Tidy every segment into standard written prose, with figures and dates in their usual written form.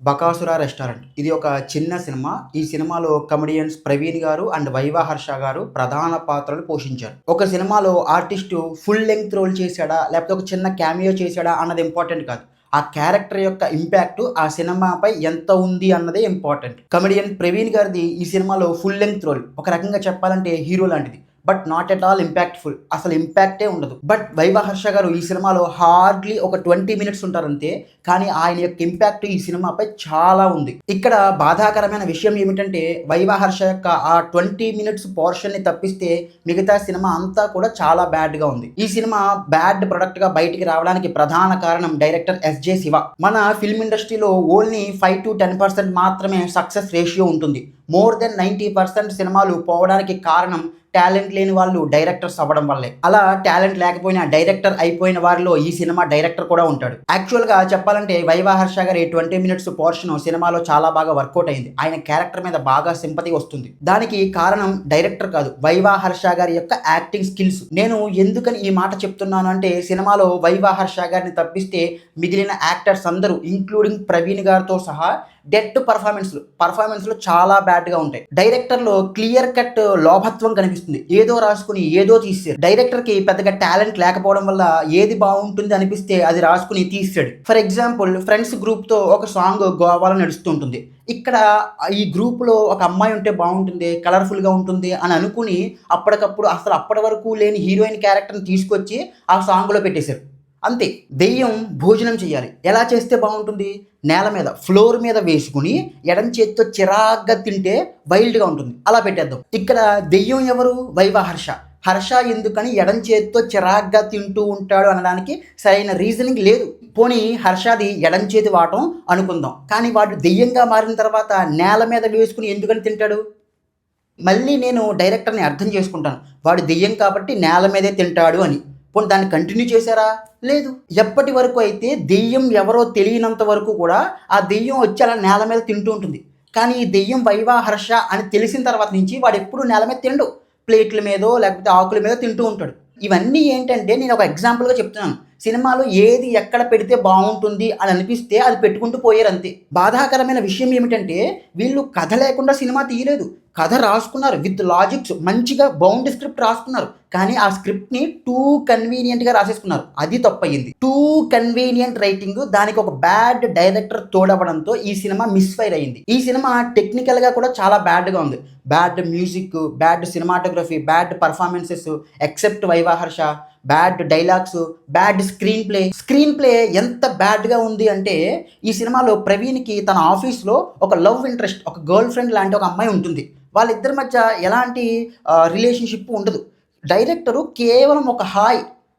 'Bakasura restaurant' ఇది ఒక చిన్న సినిమా. ఈ సినిమాలో కమెడియన్స్ 'ప్రవీణ్' గారు అండ్ 'వైవా హర్ష' గారు ప్రధాన పాత్రలు పోషించారు. ఒక సినిమాలో ఆర్టిస్టు ఫుల్ లెంగ్త్ రోల్ చేశాడా? లేకపోతే ఒక చిన్న క్యామియో చేశాడా? అన్నది ఇంపార్టెంట్ కాదు. ఆ క్యారెక్టర్ యొక్క ఇంపాక్ట్ ఆ సినిమాపై ఎంత ఉంది అన్నదే ఇంపార్టెంట్. కమెడియన్ 'ప్రవీణ్' గారిది ఈ సినిమాలో ఫుల్ లెంగ్త్ రోల్. ఒక రకంగా చెప్పాలంటే హీరో లాంటిది. But not at all impactful. అసలు ఇంపాక్టే ఉండదు. బట్ 'వైవా హర్ష' గారు ఈ సినిమాలో హార్డ్‌లీ ఒక 20 మినిట్స్ ఉంటారంతే. కానీ ఆయన యొక్క ఇంపాక్ట్ ఈ సినిమాపై చాలా ఉంది. ఇక్కడ బాధాకరమైన విషయం ఏమిటంటే 'వైవా హర్ష' యొక్క ఆ 20 మినిట్స్ పోర్షన్‌ని తప్పిస్తే మిగతా సినిమా అంతా కూడా చాలా బ్యాడ్‌గా ఉంది. ఈ సినిమా బ్యాడ్ ప్రొడక్ట్‌గా బయటికి రావడానికి ప్రధాన కారణం డైరెక్టర్ ఎస్‌జే శివ. మన ఫిల్మ్ ఇండస్ట్రీలో ఓన్లీ 5-10% మాత్రమే సక్సెస్ రేషియో ఉంటుంది. మోర్ దెన్ 90% సినిమాలు పోవడానికి కారణం టాలెంట్ లేని వాళ్ళు డైరెక్టర్స్ అవ్వడం వల్లే. అలా టాలెంట్ లేకపోయినా డైరెక్టర్ అయిపోయిన వారిలో ఈ సినిమా డైరెక్టర్ కూడా ఉంటాడు. యాక్చువల్‌గా చెప్పాలంటే 'వైవా హర్ష' గారి 20 మినిట్స్ పోర్షన్ సినిమాలో చాలా బాగా వర్కౌట్ అయింది. ఆయన క్యారెక్టర్ మీద బాగా సింపతి వస్తుంది. దానికి కారణం డైరెక్టర్ కాదు, 'వైవా హర్ష' గారి యొక్క యాక్టింగ్ స్కిల్స్. నేను ఎందుకని ఈ మాట చెప్తున్నాను అంటే సినిమాలో 'వైవా హర్ష' గారిని తప్పిస్తే మిగిలిన యాక్టర్స్ అందరూ ఇంక్లూడింగ్ 'ప్రవీణ్' గారితో సహా డెడ్ పర్ఫార్మెన్స్లు చాలా బ్యాడ్గా ఉంటాయి. డైరెక్టర్లో క్లియర్ కట్ లోభత్వం కనిపిస్తుంది. ఏదో రాసుకుని ఏదో తీసారు. డైరెక్టర్కి పెద్దగా టాలెంట్ లేకపోవడం వల్ల ఏది బాగుంటుంది అనిపిస్తే అది రాసుకుని తీసాడు. ఫర్ ఎగ్జాంపుల్ ఫ్రెండ్స్ గ్రూప్తో ఒక సాంగ్ గోవాలో నడుస్తుంటుంది. ఇక్కడ ఈ గ్రూప్లో ఒక అమ్మాయి ఉంటే బాగుంటుంది, కలర్ఫుల్గా ఉంటుంది అని అనుకుని అప్పటికప్పుడు అసలు అప్పటి వరకు లేని హీరోయిన్ క్యారెక్టర్ని తీసుకొచ్చి ఆ సాంగ్లో పెట్టేశారు. అంతే. దెయ్యం భోజనం చేయాలి. ఎలా చేస్తే బాగుంటుంది? నేల మీద ఫ్లోర్ మీద వేసుకుని ఎడం చేత్తో చిరాగ్గా తింటే వైల్డ్గా ఉంటుంది. అలా పెట్టేద్దాం. ఇక్కడ దెయ్యం ఎవరు? 'వైవా హర్ష'. హర్ష ఎందుకని ఎడం చేత్తో చిరాగ్గా తింటూ ఉంటాడు అనడానికి సరైన రీజనింగ్ లేదు. పోనీ హర్షది ఎడం చేతి వాటం అనుకుందాం. కానీ వాడు దెయ్యంగా మారిన తర్వాత నేల మీద వేసుకుని ఎందుకని తింటాడు? మళ్ళీ నేను డైరెక్టర్ని అర్థం చేసుకుంటాను. వాడు దెయ్యం కాబట్టి నేల మీదే తింటాడు అని. పోనీ దాన్ని కంటిన్యూ చేశారా? లేదు. ఎప్పటి వరకు అయితే దెయ్యం ఎవరో తెలియనంత వరకు కూడా ఆ దెయ్యం వచ్చి అలా నేల మీద తింటూ ఉంటుంది. కానీ ఈ దెయ్యం 'వైవా హర్ష' అని తెలిసిన తర్వాత నుంచి వాడు ఎప్పుడు నేల మీద తిండు. ప్లేట్ల మీదో లేకపోతే ఆకుల మీదో తింటూ ఉంటాడు. ఇవన్నీ ఏంటంటే నేను ఒక ఎగ్జాంపుల్గా చెప్తున్నాను. సినిమాలో ఏది ఎక్కడ పెడితే బాగుంటుంది అని అనిపిస్తే అది పెట్టుకుంటూ పోయారు అంతే. బాధాకరమైన విషయం ఏమిటంటే వీళ్ళు కథ లేకుండా సినిమా తీయలేదు. కథ రాసుకున్నారు విత్ లాజిక్స్, మంచిగా బౌండ్ స్క్రిప్ట్ రాసుకున్నారు. కానీ ఆ స్క్రిప్ట్ని టూ కన్వీనియంట్గా రాసేసుకున్నారు. అది తప్పయింది. టూ కన్వీనియంట్ రైటింగ్, దానికి ఒక బ్యాడ్ డైరెక్టర్ తోడవడంతో ఈ సినిమా మిస్ఫైర్ అయింది. ఈ సినిమా టెక్నికల్గా కూడా చాలా బ్యాడ్గా ఉంది. Bad music, bad cinematography, bad performances except 'viva Harsha', bad dialogues, bad screen play ఎంత బ్యాడ్గా ఉంది అంటే ఈ సినిమాలో ప్రవీణ్కి తన ఆఫీస్లో ఒక లవ్ ఇంట్రెస్ట్, ఒక గర్ల్ ఫ్రెండ్ లాంటి ఒక అమ్మాయి ఉంటుంది. వాళ్ళిద్దరి మధ్య ఎలాంటి రిలేషన్షిప్ ఉండదు. డైరెక్టరు కేవలం ఒక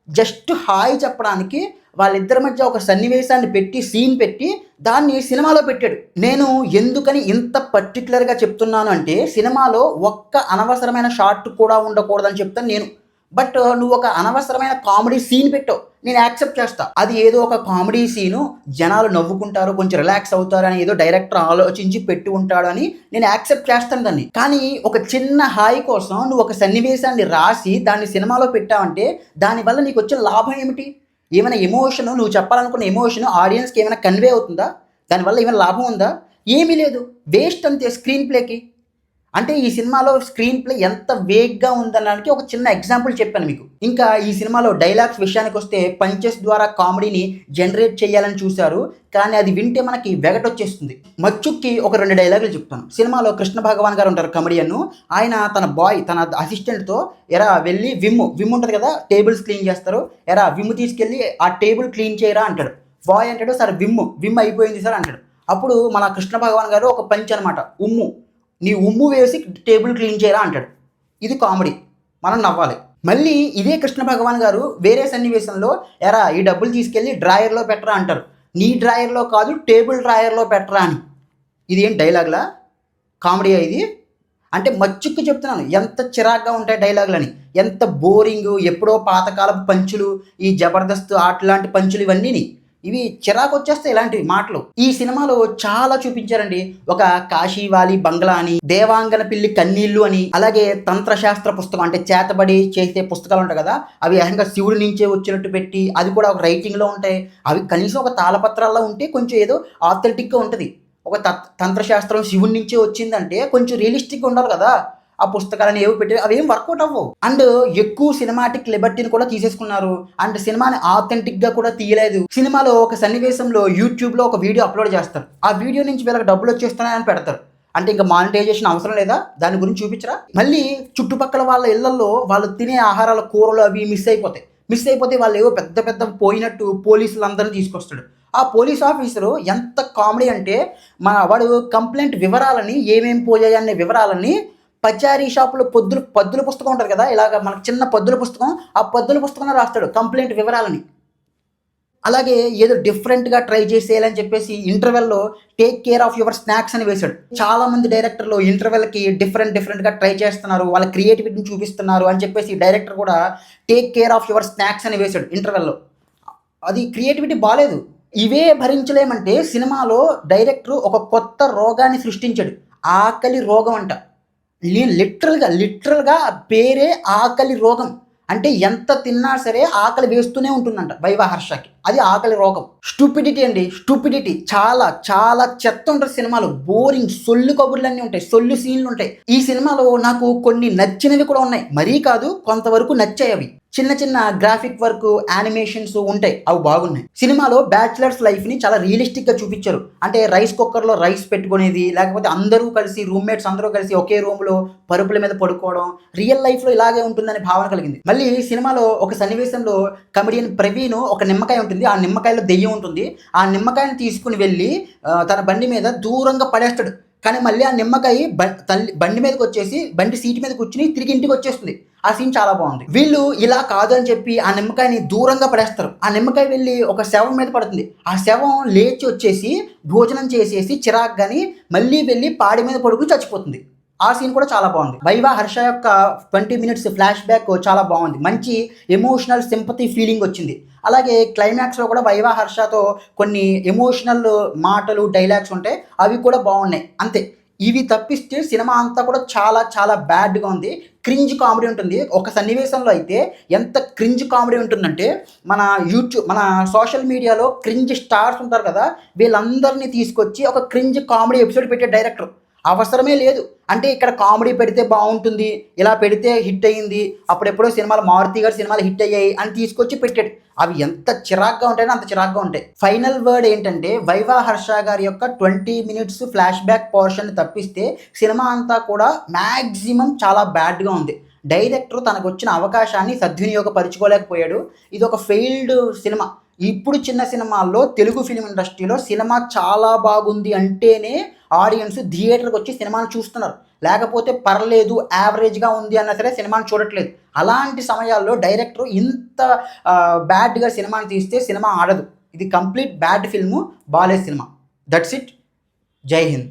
జస్ట్ హాయ్ చెప్పడానికి వాళ్ళిద్దరి మధ్య ఒక సన్నివేశాన్ని పెట్టి, సీన్ పెట్టి దాన్ని సినిమాలో పెట్టాడు. నేను ఎందుకని ఇంత పర్టికులర్గా చెప్తున్నాను అంటే సినిమాలో ఒక్క అనవసరమైన షాట్ కూడా ఉండకూడదని చెప్తాను నేను. బట్ నువ్వు ఒక అనవసరమైన కామెడీ సీన్ పెట్టావు, నేను యాక్సెప్ట్ చేస్తా. అది ఏదో ఒక కామెడీ సీను, జనాలు నవ్వుకుంటారు, కొంచెం రిలాక్స్ అవుతారు అని ఏదో డైరెక్టర్ ఆలోచించి పెట్టి ఉంటాడు అని నేను యాక్సెప్ట్ చేస్తాను దాన్ని. కానీ ఒక చిన్న హాయ్ కోసం నువ్వు ఒక సన్నివేశాన్ని రాసి దాన్ని సినిమాలో పెట్టావంటే దానివల్ల నీకు వచ్చిన లాభం ఏమిటి? ఏమైనా ఎమోషన్, నువ్వు చెప్పాలనుకున్న ఎమోషన్ ఆడియన్స్కి ఏమైనా కన్వే అవుతుందా? దానివల్ల ఏమైనా లాభం ఉందా? ఏమీ లేదు. వేస్ట్ అంతే స్క్రీన్ ప్లేకి. అంటే ఈ సినిమాలో స్క్రీన్ ప్లే ఎంత వేగ్గా ఉందనడానికి ఒక చిన్న ఎగ్జాంపుల్ చెప్పాను మీకు. ఇంకా ఈ సినిమాలో డైలాగ్స్ విషయానికి వస్తే పంచెస్ ద్వారా కామెడీని జనరేట్ చేయాలని చూశారు. కానీ అది వింటే మనకి వెగటొచ్చేస్తుంది. మచ్చుక్కి ఒక 2 డైలాగులు చెప్తాను. సినిమాలో కృష్ణ భగవాన్ గారు ఉంటారు కమెడియన్. ఆయన తన అసిస్టెంట్తో ఎరా వెళ్ళి విమ్ ఉంటుంది కదా, టేబుల్స్ క్లీన్ చేస్తారు, ఎరా విమ్ తీసుకెళ్ళి ఆ టేబుల్ క్లీన్ చేయరా అంటాడు. బాయ్ అంటాడు, సార్ విమ్ అయిపోయింది సార్ అంటాడు. అప్పుడు మన కృష్ణ భగవాన్ గారు ఒక పంచ్ అనమాట, నీ ఉమ్ము వేసి టేబుల్ క్లీన్ చేయరా అంటాడు. ఇది కామెడీ, మనం నవ్వాలి. మళ్ళీ ఇదే కృష్ణ భగవాన్ గారు వేరే సన్నివేశంలో ఎరా ఈ డబ్బులు తీసుకెళ్ళి డ్రాయర్లో పెట్టరా అంటారు. నీ డ్రాయర్లో కాదు, టేబుల్ డ్రాయర్లో పెట్టరా అని. ఇది ఏం డైలాగ్లా? కామెడీ ఇది? అంటే మచ్చుక్కి చెప్తున్నాను ఎంత చిరాగ్గా ఉంటాయి డైలాగులని, ఎంత బోరింగ్, ఎప్పుడో పాతకాలపు పంచులు, ఈ జబర్దస్త్ అట్లాంటి పంచులు ఇవన్నీ ఇవి చిరాకు వచ్చేస్తాయి ఇలాంటివి మాటలు. ఈ సినిమాలో చాలా చూపించారండి. ఒక కాశీవాలి బంగ్లా అని, దేవాంగన పిల్లి కన్నీళ్ళు అని, అలాగే తంత్రశాస్త్ర పుస్తకం అంటే చేతబడి చేసే పుస్తకాలు ఉంటాయి కదా, అవి ఏకంగా శివుడి నుంచే వచ్చినట్టు పెట్టి అది కూడా ఒక రైటింగ్లో ఉంటాయి. అవి కనీసం ఒక తాళపత్రాల్లో ఉంటే కొంచెం ఏదో ఆథెంటిక్గా ఉంటుంది. ఒక తంత్రశాస్త్రం శివుడి నుంచే వచ్చిందంటే కొంచెం రియలిస్టిక్గా ఉండాలి కదా. ఆ పుస్తకాలను ఏవి పెట్టి అవి ఏం వర్కౌట్ అవ్వవు. అండ్ ఎక్కువ సినిమాటిక్ లిబర్టీని కూడా తీసేసుకున్నారు. అండ్ సినిమాని ఆథెంటిక్గా కూడా తీయలేదు. సినిమాలో ఒక సన్నివేశంలో యూట్యూబ్లో ఒక వీడియో అప్లోడ్ చేస్తారు. ఆ వీడియో నుంచి వీళ్ళకి డబ్బులు వచ్చేస్తున్నాయని పెడతారు. అంటే ఇంకా మానిటైజేషన్ అవసరం లేదా, దాని గురించి చూపించరా? మళ్ళీ చుట్టుపక్కల వాళ్ళ ఇళ్లలో వాళ్ళు తినే ఆహారాల కూరలు అవి మిస్ అయిపోతే వాళ్ళు ఏవో పెద్ద పెద్ద పోయినట్టు పోలీసులందరినీ తీసుకొస్తాడు. ఆ పోలీస్ ఆఫీసరు ఎంత కామెడీ అంటే వాడు కంప్లైంట్ వివరాలని ఏమేమి పోయాయి అనే వివరాలని పచారీ షాపులో పద్దుల పుస్తకం ఉంటుంది కదా, ఇలాగ మనకు చిన్న పద్దుల పుస్తకం, ఆ పద్దుల పుస్తకంలో రాస్తాడు కంప్లైంట్ వివరాలని. అలాగే ఏదో డిఫరెంట్గా ట్రై చేసేయాలని చెప్పేసి ఇంటర్వెల్లో take care of your snacks అని వేశాడు. చాలా మంది డైరెక్టర్లు ఇంటర్వెల్కి డిఫరెంట్గా ట్రై చేస్తున్నారు, వాళ్ళ క్రియేటివిటీని చూపిస్తున్నారు అని చెప్పేసి డైరెక్టర్ కూడా take care of your snacks అని వేశాడు ఇంటర్వెల్లో. అది క్రియేటివిటీ బాగాలేదు. ఇవే భరించలేమంటే సినిమాలో డైరెక్టర్ ఒక కొత్త రోగాన్ని సృష్టించాడు. ఆకలి రోగం అంట. లిటరల్గా పేరే ఆకలి రోగం. అంటే ఎంత తిన్నా సరే ఆకలి వేస్తూనే ఉంటుందంట వైవా హర్షకి. అది ఆకలి రోగం. స్టూపిడిటీ అండి, స్టూపిడిటీ. చాలా చాలా చెత్త ఉంటుంది సినిమాలో. బోరింగ్ సొల్లు కబుర్లన్నీ ఉంటాయి, సొల్లు సీన్లు ఉంటాయి. ఈ సినిమాలో నాకు కొన్ని నచ్చినవి కూడా ఉన్నాయి, మరీ కాదు కొంతవరకు నచ్చాయి. అవి చిన్న చిన్న గ్రాఫిక్ వర్క్, యానిమేషన్స్ ఉంటాయి, అవి బాగున్నాయి. సినిమాలో బ్యాచిలర్స్ లైఫ్ని చాలా రియలిస్టిక్గా చూపించారు. అంటే రైస్ కుక్కర్లో రైస్ పెట్టుకునేది, లేకపోతే అందరూ కలిసి రూమ్మేట్స్ అందరూ కలిసి ఒకే రూమ్లో పరుపుల మీద పడుకోవడం, రియల్ లైఫ్లో ఇలాగే ఉంటుందని భావన కలిగింది. మళ్ళీ సినిమాలో ఒక సన్నివేశంలో కమెడియన్ ప్రవీణ్ ఒక నిమ్మకాయ ఉంటుంది, ఆ నిమ్మకాయలో దెయ్యం ఉంటుంది. ఆ నిమ్మకాయని తీసుకుని వెళ్ళి తన బండి మీద దూరంగా పడేస్తాడు. కానీ మళ్ళీ ఆ నిమ్మకాయ బండి మీదకి వచ్చేసి బండి సీట్ మీద కూర్చుని తిరిగి ఇంటికి వచ్చేస్తుంది. ఆ సీన్ చాలా బాగుంది. వీళ్ళు ఇలా కాదు అని చెప్పి ఆ నిమ్మకాయని దూరంగా పడేస్తారు. ఆ నిమ్మకాయ వెళ్ళి ఒక శవం మీద పడుతుంది. ఆ శవం లేచి వచ్చేసి భోజనం చేసేసి చిరాగ్గాని మళ్ళీ వెళ్ళి పాడి మీద పడుకుని చచ్చిపోతుంది. ఆ సీన్ కూడా చాలా బాగుంది. వైవా హర్ష యొక్క 20 minutes ఫ్లాష్ బ్యాక్ చాలా బాగుంది. మంచి ఎమోషనల్ సింపతి ఫీలింగ్ వచ్చింది. అలాగే క్లైమాక్స్లో కూడా వైవా హర్షతో కొన్ని ఎమోషనల్ మాటలు డైలాగ్స్ ఉంటాయి, అవి కూడా బాగున్నాయి. అంతే. ఇవి తప్పిస్తే సినిమా అంతా కూడా చాలా చాలా బ్యాడ్గా ఉంది. క్రింజ్ కామెడీ ఉంటుంది. ఒక సన్నివేశంలో అయితే ఎంత క్రింజ్ కామెడీ ఉంటుందంటే మన సోషల్ మీడియాలో క్రింజ్ స్టార్స్ ఉంటారు కదా, వీళ్ళందరినీ తీసుకొచ్చి ఒక క్రింజ్ కామెడీ ఎపిసోడ్ పెట్టే డైరెక్టర్. అవసరమే లేదు. అంటే ఇక్కడ కామెడీ పెడితే బాగుంటుంది, ఇలా పెడితే హిట్ అయ్యింది, అప్పుడెప్పుడో సినిమాలు మారుతి గారి సినిమాలు హిట్ అయ్యాయి అని తీసుకొచ్చి పెట్టాడు. అవి ఎంత చిరాగ్గా ఉంటాయో అంత చిరాగ్గా ఉంటాయి. ఫైనల్ వర్డ్ ఏంటంటే వైవా హర్ష గారి యొక్క 20 minutes ఫ్లాష్ బ్యాక్ పోర్షన్ తప్పిస్తే సినిమా అంతా కూడా మ్యాక్సిమం చాలా బ్యాడ్గా ఉంది. డైరెక్టర్ తనకు వచ్చిన అవకాశాన్ని సద్వినియోగపరుచుకోలేకపోయాడు. ఇది ఒక ఫెయిల్డ్ సినిమా. ఇప్పుడు చిన్న సినిమాల్లో తెలుగు ఫిలిం ఇండస్ట్రీలో సినిమా చాలా బాగుంది అంటేనే ఆడియన్స్ థియేటర్కి వచ్చి సినిమాను చూస్తున్నారు. లేకపోతే పర్లేదు యావరేజ్గా ఉంది అన్నా సరే సినిమాను చూడట్లేదు. అలాంటి సమయాల్లో డైరెక్టర్ ఇంత బ్యాడ్గా సినిమాని తీస్తే సినిమా ఆడదు. ఇది కంప్లీట్ బ్యాడ్ ఫిల్ము, బాలే సినిమా. That's it. జై హింద్.